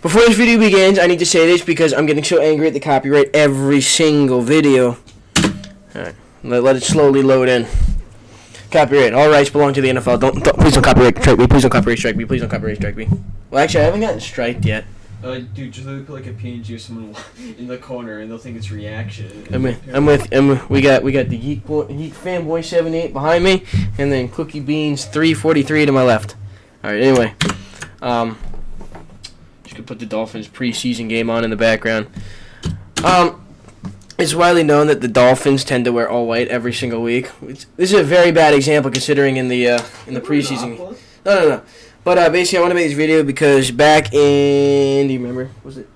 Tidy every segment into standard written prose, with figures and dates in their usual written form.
Before this video begins, I need to say this because I'm getting so angry at the copyright every single video. Alright, let it slowly load in. Copyright. All rights belong to the NFL. Please don't copyright strike me. Please don't copyright strike me. Please don't copyright strike me. Well, actually, I haven't gotten striked yet. Dude, just look like a PNG of someone in the corner, and they'll think it's reaction. We got the Geek Fanboy 78 behind me, and then Cookie Beans 343 to my left. All right. Anyway, just gonna put the Dolphins preseason game on in the background. It's widely known that the Dolphins tend to wear all white every single week. This is a very bad example considering in the preseason. No. But basically, I want to make this video because back in, do you remember? Was it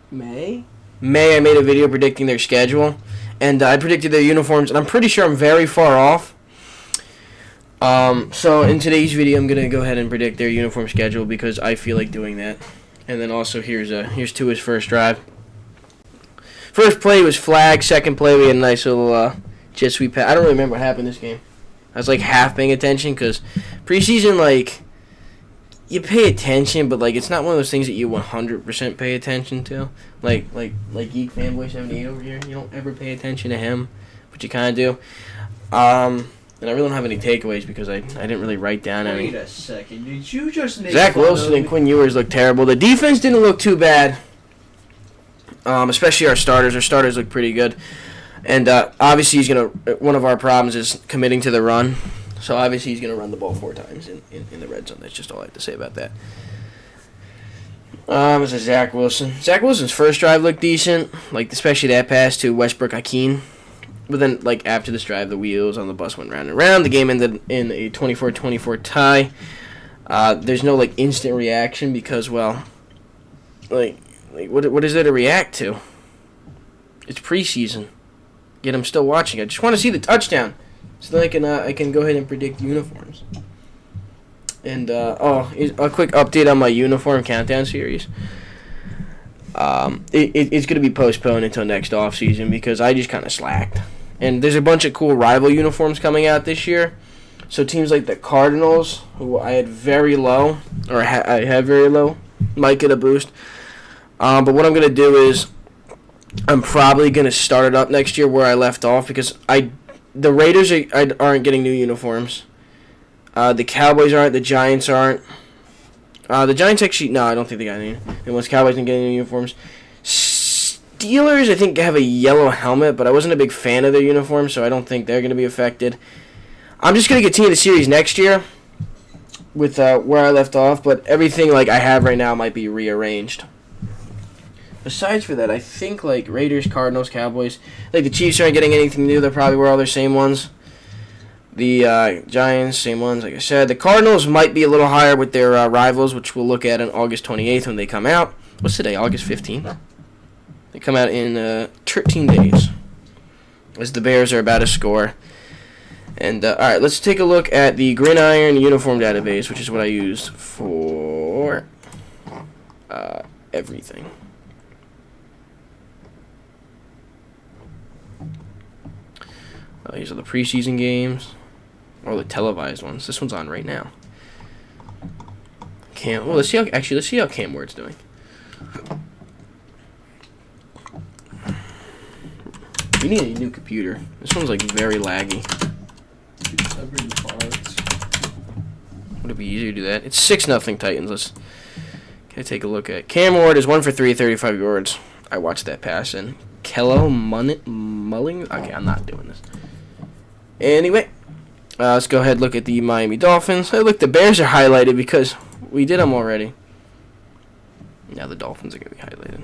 May? I made a video predicting their schedule, and I predicted their uniforms, and I'm pretty sure I'm very far off. So in today's video, I'm gonna go ahead and predict their uniform schedule because I feel like doing that. And then also here's Tua's first drive. First play was flag. Second play, we had a nice little jet sweep pass. I don't really remember what happened this game. I was like half paying attention because preseason, like, you pay attention, but like it's not one of those things that you 100% pay attention to. Like Geek Fanboy 78 over here, you don't ever pay attention to him, but you kind of do. And I really don't have any takeaways because I didn't really write down any. Wait a second, did you just make Zach Wilson and Quinn Ewers looked terrible. The defense didn't look too bad, especially our starters. Our starters look pretty good, and obviously one of our problems is committing to the run. So obviously he's going to run the ball 4 times in the red zone. That's just all I have to say about that. This is Zach Wilson. Zach Wilson's first drive looked decent, like especially that pass to Westbrook-Ikhine. But then, like after this drive, the wheels on the bus went round and round. The game ended in a 24-24 tie. There's no like instant reaction because, well, like what is there to react to? It's preseason. Yet I'm still watching. I just want to see the touchdown. So then I can go ahead and predict uniforms. And a quick update on my uniform countdown series. It's going to be postponed until next offseason because I just kind of slacked. And there's a bunch of cool rival uniforms coming out this year. So teams like the Cardinals, who I had very low, or I have very low, might get a boost. But what I'm going to do is I'm probably going to start it up next year where I left off because the Raiders aren't getting new uniforms. The Cowboys aren't. The Giants aren't. The Giants actually, no, I don't think they got any. And once Cowboys didn't get any uniforms. Steelers, I think, have a yellow helmet, but I wasn't a big fan of their uniform, so I don't think they're going to be affected. I'm just going to continue the series next year with where I left off, but everything like I have right now might be rearranged. Besides for that, I think like Raiders, Cardinals, Cowboys, like the Chiefs aren't getting anything new. They'll probably wear all their same ones. The Giants, same ones, like I said. The Cardinals might be a little higher with their rivals, which we'll look at on August 28th when they come out. What's today, August 15th? They come out in 13 days, as the Bears are about to score. And, all right, let's take a look at the Gridiron Uniform Database, which is what I use for everything. These are the preseason games, or the televised ones. This one's on right now. Let's see how Cam Ward's doing. We need a new computer. This one's like very laggy. Would it be easier to do that? It's 6-0 Titans. Let's take a look at Cam Ward is 1 for 3, 35 yards. I watched that pass in. Kello Mulling. Okay, I'm not doing this. Anyway, let's go ahead and look at the Miami Dolphins. Hey, look, the Bears are highlighted because we did them already. Now the Dolphins are going to be highlighted.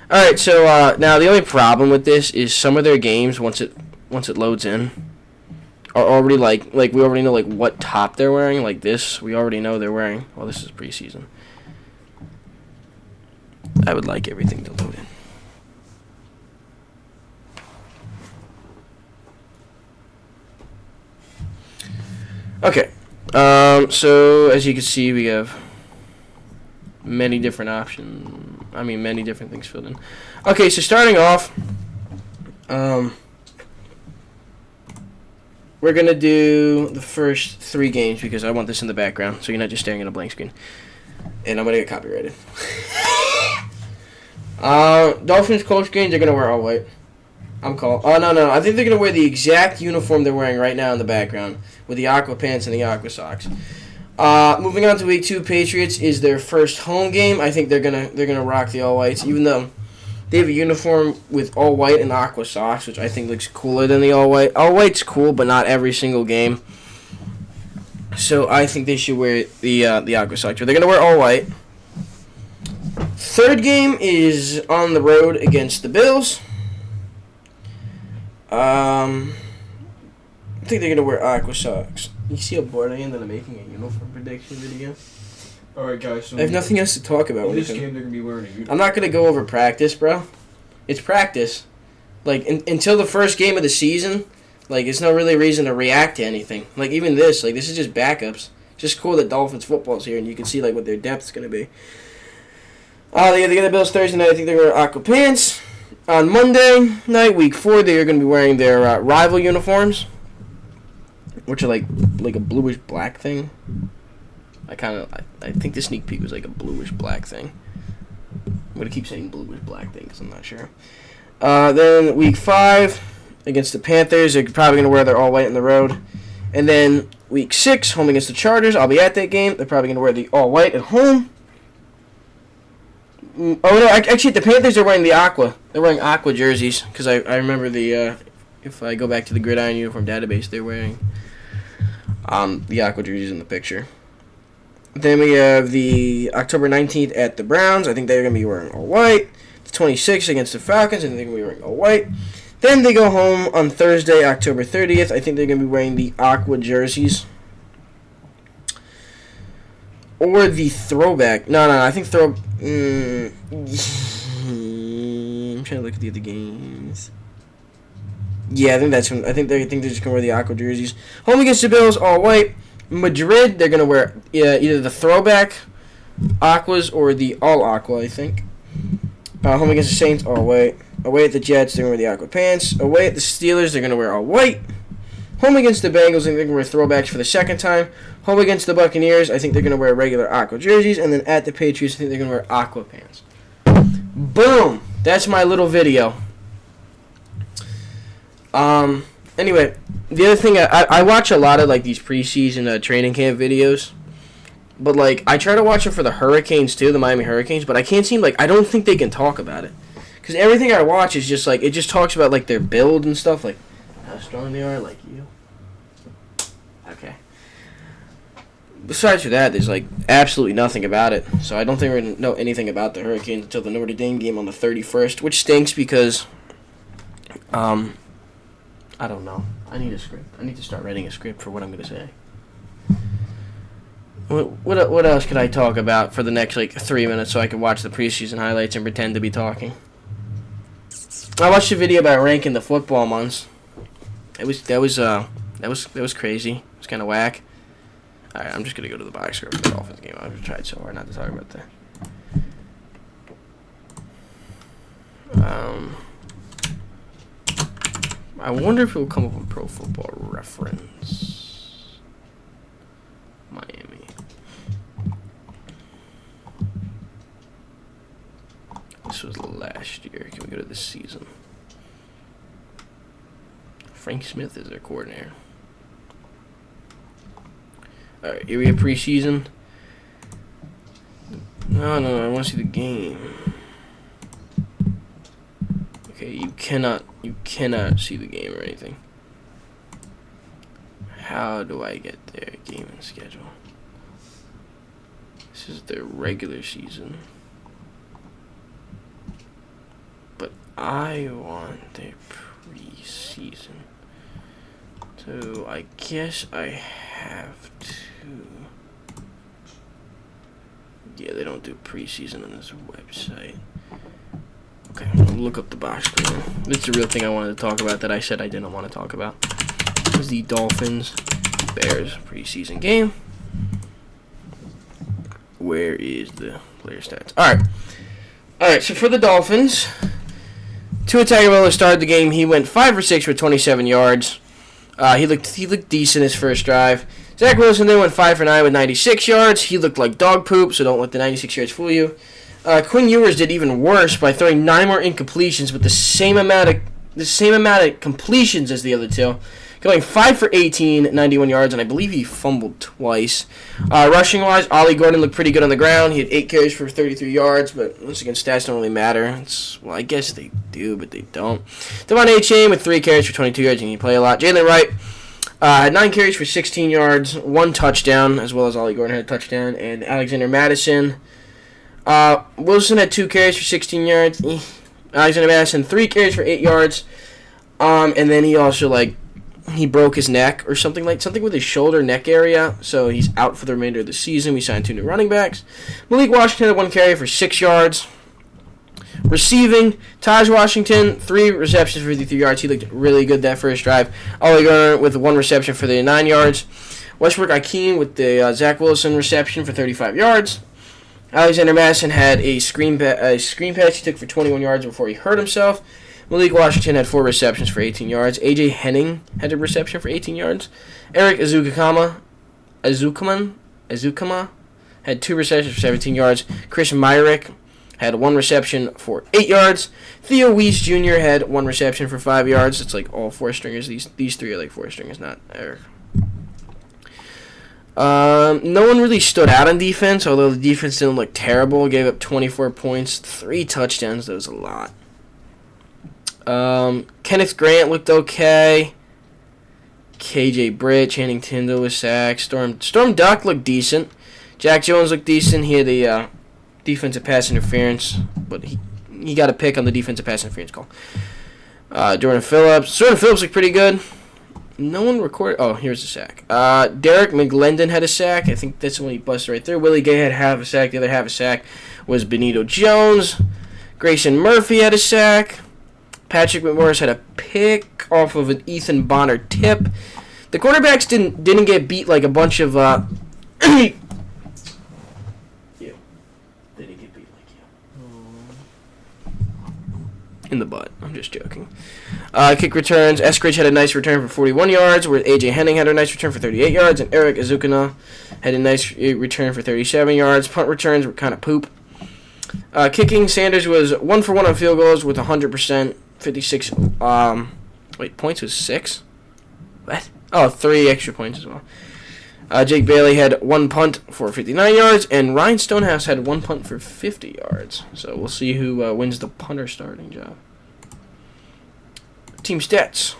All right, so now the only problem with this is some of their games, once it loads in, are already like we already know like what top they're wearing. Like this, we already know they're wearing. Well, this is preseason. I would like everything to load in. Okay, so as you can see, we have many different options. Many different things filled in. Okay, so starting off, we're going to do the first 3 games because I want this in the background, so you're not just staring at a blank screen. And I'm going to get copyrighted. Dolphins Colts games, they're going to wear all white. I'm calling. Oh, no. I think they're going to wear the exact uniform they're wearing right now in the background with the aqua pants and the aqua socks. Moving on to week 2, Patriots is their first home game. I think they're gonna rock the all whites, even though they have a uniform with all white and aqua socks, which I think looks cooler than the all white. All white's cool, but not every single game. So I think they should wear the aqua socks. But they're gonna wear all white. Third game is on the road against the Bills. I think they're gonna wear aqua socks. You see how bored I am that I'm making a uniform prediction video? Alright, guys. So I have nothing else to talk about. In this game, they're going to be wearing a uniform. I'm not going to go over practice, bro. It's practice. Like, until the first game of the season, like, it's no really reason to react to anything. Like, even this, like, this is just backups. Just cool that Dolphins football's here, and you can see, like, what their depth's going to be. They get the Bills Thursday night. I think they're going to wear aqua pants. On Monday night, week 4, they are going to be wearing their rival uniforms, which are like a bluish black thing. I think the sneak peek was like a bluish black thing. I'm gonna keep saying bluish black thing because I'm not sure. Then week 5 against the Panthers, they're probably gonna wear their all white on the road. And then week 6, home against the Chargers, I'll be at that game. They're probably gonna wear the all white at home. Oh no, actually the Panthers are wearing the aqua. They're wearing aqua jerseys because I remember the if I go back to the Gridiron Uniform database, they're wearing the aqua jerseys in the picture. Then we have the October 19th at the Browns. I think they're going to be wearing all white. The 26th against the Falcons. I think they're going to be wearing all white. Then they go home on Thursday, October 30th. I think they're going to be wearing the aqua jerseys. Or the throwback. No. I think I'm trying to look at the other games. Yeah, I think that's when. I think they're just gonna wear the aqua jerseys. Home against the Bills, all white. Madrid, they're gonna wear either the throwback aquas or the all aqua. I think. Home against the Saints, all white. Away at the Jets, they're gonna wear the aqua pants. Away at the Steelers, they're gonna wear all white. Home against the Bengals, I think they're gonna wear throwbacks for the second time. Home against the Buccaneers, I think they're gonna wear regular aqua jerseys, and then at the Patriots, I think they're gonna wear aqua pants. Boom! That's my little video. Anyway, the other thing, I watch a lot of, like, these preseason training camp videos, but, like, I try to watch them for the Hurricanes, too, the Miami Hurricanes, but I can't seem, like, I don't think they can talk about it, because everything I watch is just, like, it just talks about, like, their build and stuff, like, how strong they are, like you. Okay. Besides for that, there's, like, absolutely nothing about it, so I don't think we're going to know anything about the Hurricanes until the Notre Dame game on the 31st, which stinks because, I don't know. I need a script. I need to start writing a script for what I'm going to say. What else could I talk about for the next, like, 3 minutes so I can watch the preseason highlights and pretend to be talking? I watched a video about ranking the football months. That was crazy. It was kind of whack. All right, I'm just going to go to the box score for the Dolphins game. I've tried so hard not to talk about that. I wonder if it will come up on Pro Football Reference. Miami. This was last year. Can we go to this season? Frank Smith is their coordinator. Alright, here we have preseason. No, I want to see the game. Okay, you cannot see the game or anything. How do I get their game and schedule? This is their regular season. But I want their preseason. So I guess I have to. Yeah, they don't do preseason on this website. Okay, I'm going to look up the box score. This is the real thing I wanted to talk about that I said I didn't want to talk about. This is the Dolphins Bears preseason game. Where is the player stats? Alright, so for the Dolphins, Tua Tagovailoa started the game. He went 5 for 6 for 27 yards. He looked decent his first drive. Zach Wilson then went 5 for 9 with 96 yards. He looked like dog poop, so don't let the 96 yards fool you. Quinn Ewers did even worse by throwing 9 more incompletions with the same amount of completions as the other two. Going 5 for 18, 91 yards, and I believe he fumbled twice. Rushing-wise, Ollie Gordon looked pretty good on the ground. He had 8 carries for 33 yards, but once again, stats don't really matter. Well, I guess they do, but they don't. Devon A-Chain with 3 carries for 22 yards, and he play a lot. Jalen Wright had 9 carries for 16 yards, 1 touchdown, as well as Ollie Gordon had a touchdown, and Alexander Madison. Wilson had 2 carries for 16 yards. Alexander Madison, 3 carries for 8 yards. And then he also, he broke his neck or something with his shoulder neck area, so he's out for the remainder of the season. We signed 2 new running backs. Malik Washington had 1 carry for 6 yards. Receiving, Taj Washington, 3 receptions for 53 yards. He looked really good that first drive. Ollie Gordon with 1 reception for the 9 yards. Westbrook Akeem with the Zach Wilson reception for 35 yards. Alexander Madison had a screen pass he took for 21 yards before he hurt himself. Malik Washington had 4 receptions for 18 yards. A.J. Henning had a reception for 18 yards. Eric Azukama had 2 receptions for 17 yards. Chris Myrick had 1 reception for 8 yards. Theo Weiss Jr. had 1 reception for 5 yards. It's like all 4 stringers. These 3 are like 4 stringers, not Eric. No one really stood out on defense, although the defense didn't look terrible. Gave up 24 points, 3 touchdowns. That was a lot. Kenneth Grant looked okay. KJ Britt, Channing Tindall was sacked. Storm Duck looked decent. Jack Jones looked decent. He had a defensive pass interference, but he got a pick on the defensive pass interference call. Jordan Phillips looked pretty good. No one recorded. Oh, here's the sack. Derek McGlendon had a sack. I think that's when he busted right there. Willie Gay had half a sack. The other half a sack was Benito Jones. Grayson Murphy had a sack. Patrick McMorris had a pick off of an Ethan Bonner tip. The quarterbacks didn't get beat like a bunch of They didn't get beat like you. In the butt. I'm just joking. Kick returns. Eskridge had a nice return for 41 yards, where A.J. Henning had a nice return for 38 yards, and Eric Azukana had a nice return for 37 yards. Punt returns were kind of poop. Kicking, Sanders was 1 for 1 on field goals with 100%. 56, points was 6? What? Oh, 3 extra points as well. Jake Bailey had 1 punt for 59 yards, and Ryan Stonehouse had 1 punt for 50 yards. So we'll see who wins the punter starting job. Team stats.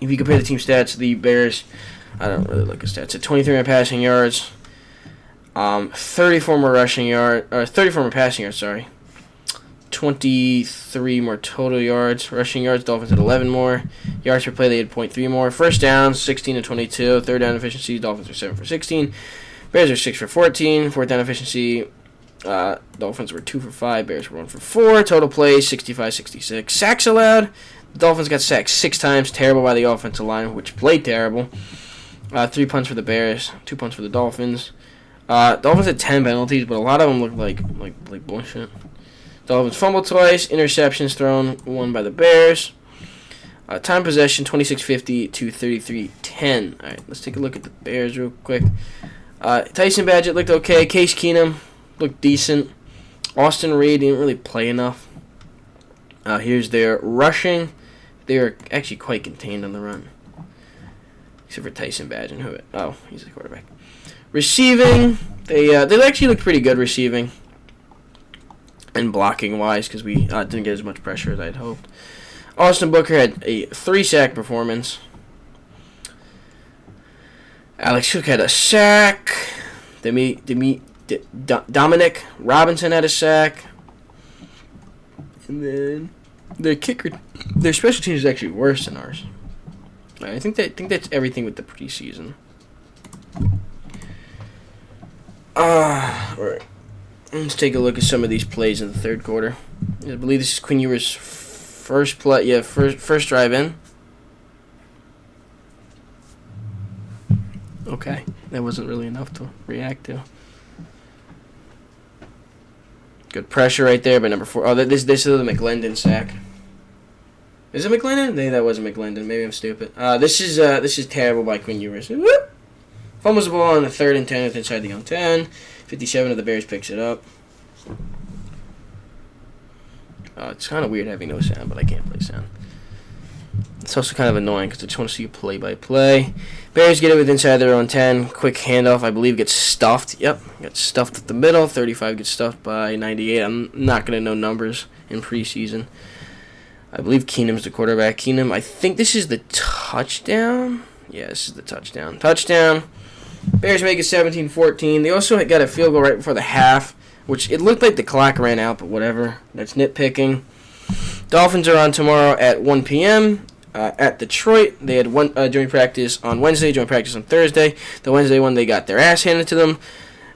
If you compare the team stats, the Bears, I don't really look at stats, at 23 more passing yards, 34 more passing yards, 23 more total yards. Rushing yards, Dolphins had 11 more. Yards per play, they had 0.3 more. First downs, 16 to 22. Third down efficiency, Dolphins are 7 for 16. Bears are 6 for 14. Fourth down efficiency, Dolphins were 2 for 5. Bears were 1 for 4. Total plays, 65-66. Sacks allowed, the Dolphins got sacked 6 times. Terrible by the offensive line, which played terrible. 3 punts for the Bears, 2 punts for the Dolphins. Dolphins had 10 penalties, but a lot of them looked like bullshit. Dolphins fumbled twice, interceptions thrown, 1 by the Bears. Time possession, 26:50 to 33:10. All right, let's take a look at the Bears real quick. Tyson Badgett looked okay. Case Keenum looked decent. Austin Reed didn't really play enough. Here's their rushing. They were actually quite contained on the run, except for Tyson Badgett. He's the quarterback. Receiving, they actually looked pretty good receiving and blocking wise, because we didn't get as much pressure as I'd hoped. Austin Booker had a 3-sack performance. Alex Cook had a sack. Dominic Robinson had a sack. And then their special teams is actually worse than ours. I think that's everything with the preseason. All right. Let's take a look at some of these plays in the third quarter. I believe this is Quinn Ewers' first play. Yeah, first drive in. Okay, that wasn't really enough to react to. Good pressure right there by number 4. Oh, this is the McGlendon sack. Is it McGlendon? No, that wasn't McGlendon. Maybe I'm stupid. This is terrible by Quinn Ewers. Whoop! Fumbles the ball on the 3rd and 10 inside the own 10. 57 of the Bears picks it up. It's kind of weird having no sound, but I can't play sound. It's also kind of annoying because I just want to see a play-by-play. Bears get it with inside their own 10. Quick handoff, I believe, gets stuffed. Yep, gets stuffed at the middle. 35 gets stuffed by 98. I'm not going to know numbers in preseason. I believe Keenum's the quarterback. Keenum, I think this is the touchdown. Yeah, this is the touchdown. Touchdown. Bears make it 17-14. They also got a field goal right before the half, which it looked like the clock ran out, but whatever. That's nitpicking. Dolphins are on tomorrow at 1 p.m. At Detroit. They had one joint practice on Wednesday, joint practice on Thursday. The Wednesday one, they got their ass handed to them,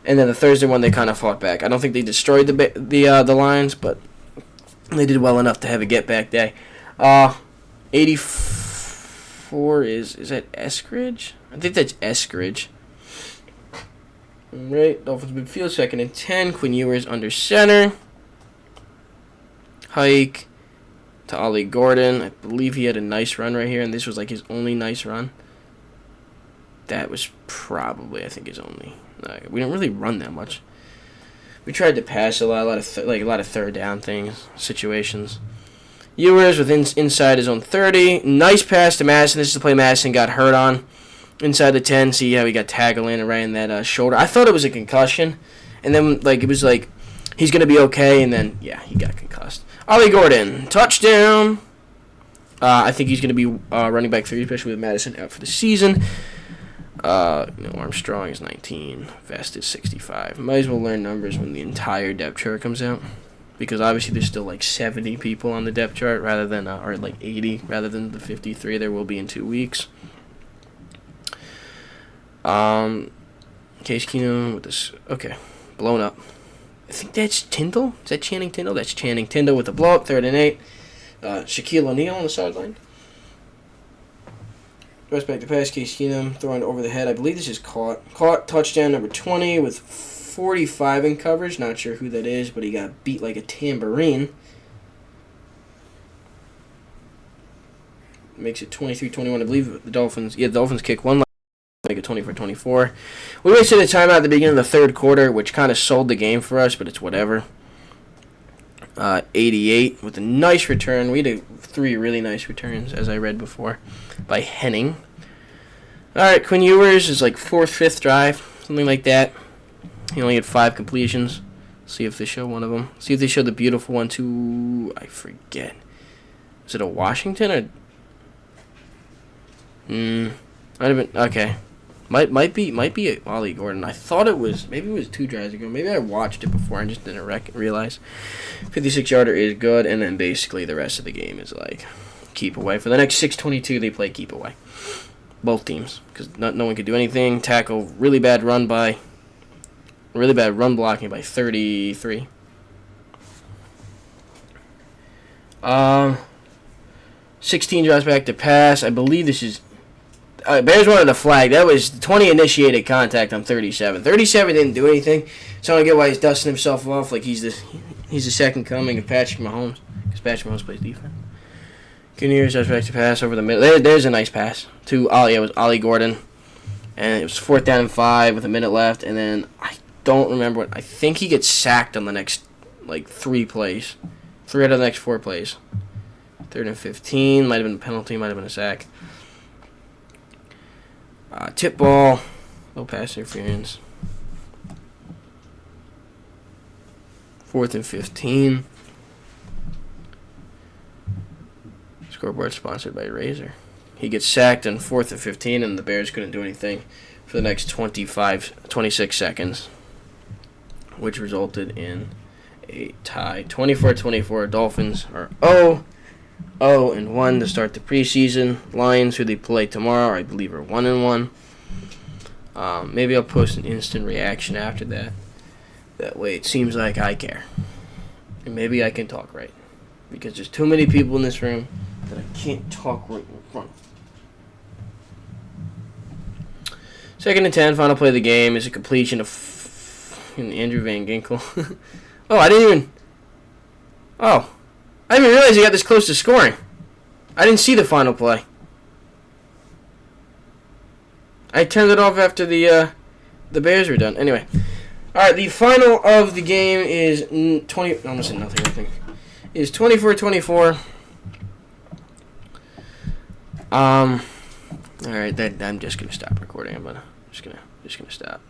and then the Thursday one, they kind of fought back. I don't think they destroyed the Lions, but they did well enough to have a get-back day. 84 is that Eskridge? I think that's Eskridge. Right, Dolphins midfield, 2nd and 10. Quinn Ewers under center. Hike to Ollie Gordon. I believe he had a nice run right here, and this was like his only nice run. That was probably, I think, his only. We didn't really run that much. We tried to pass a lot of third down situations. Ewers with inside his own 30. Nice pass to Madison. This is the play Madison got hurt on. Inside the 10. See how he got tackled in right in that shoulder. I thought it was a concussion, and then it was like he's gonna be okay, and then he got concussed. Ollie Gordon, touchdown. I think he's going to be running back 3, especially with Madison out for the season. Armstrong is 19. Vest is 65. Might as well learn numbers when the entire depth chart comes out, because obviously there's still 70 people on the depth chart rather than, or 80 rather than the 53 there will be in 2 weeks. Case Keenum with this. Okay, blown up. I think that's Tyndall. Is that Channing Tyndall? That's Channing Tyndall with the blow-up, 3rd and 8. Shaquille O'Neal on the sideline. Rest back to pass, Case Keenum throwing over the head. I believe this is caught. Caught, touchdown number 20 with 45 in coverage. Not sure who that is, but he got beat like a tambourine. Makes it 23-21. I believe the Dolphins kick one. Make it 24-24. We wasted a timeout at the beginning of the 3rd quarter, which kind of sold the game for us, but it's whatever. 88 with a nice return. We had 3 really nice returns, as I read before, by Henning. All right, Quinn Ewers is 4th, 5th drive, something like that. He only had 5 completions. See if they show one of them. See if they show the beautiful one to, I forget. Is it a Washington or? Might have been, okay. Might be Ollie Gordon. I thought it was, maybe it was 2 drives ago. Maybe I watched it before and just didn't realize. 56-yarder is good, and then basically the rest of the game is keep away. For the next 6:22, they play keep away. Both teams, because no one could do anything. Tackle, really bad run blocking by 33. 16 drives back to pass. I believe this is. Bears wanted a flag. That was 20 initiated contact on 37. 37 didn't do anything, so I don't get why he's dusting himself off like he's the second coming of Patrick Mahomes, because Patrick Mahomes plays defense. Kinnears drives back to pass over the middle. There's a nice pass to Ollie. It was Ollie Gordon, and it was 4th down and 5 with a minute left, and then I don't remember what. I think he gets sacked on the next 3 plays, 3 out of the next 4 plays. 3rd and 15 might have been a penalty, might have been a sack. Tip ball, no pass interference. 4th and 15. Scoreboard sponsored by Razor. He gets sacked on 4th and 15, and the Bears couldn't do anything for the next 26 seconds, which resulted in a tie. 24-24. Dolphins are 0-1 to start the preseason. Lions, who they play tomorrow, I believe are 1-1. Maybe I'll post an instant reaction after that. That way it seems like I care. And maybe I can talk right. Because there's too many people in this room that I can't talk right in front of. 2nd and 10, final play of the game is a completion of Andrew Van Ginkel. I didn't even realize he got this close to scoring. I didn't see the final play. I turned it off after the Bears were done. Anyway. Alright, the final of the game is 20... Almost nothing. is 24-24. All right, I'm just gonna stop recording. Just gonna stop.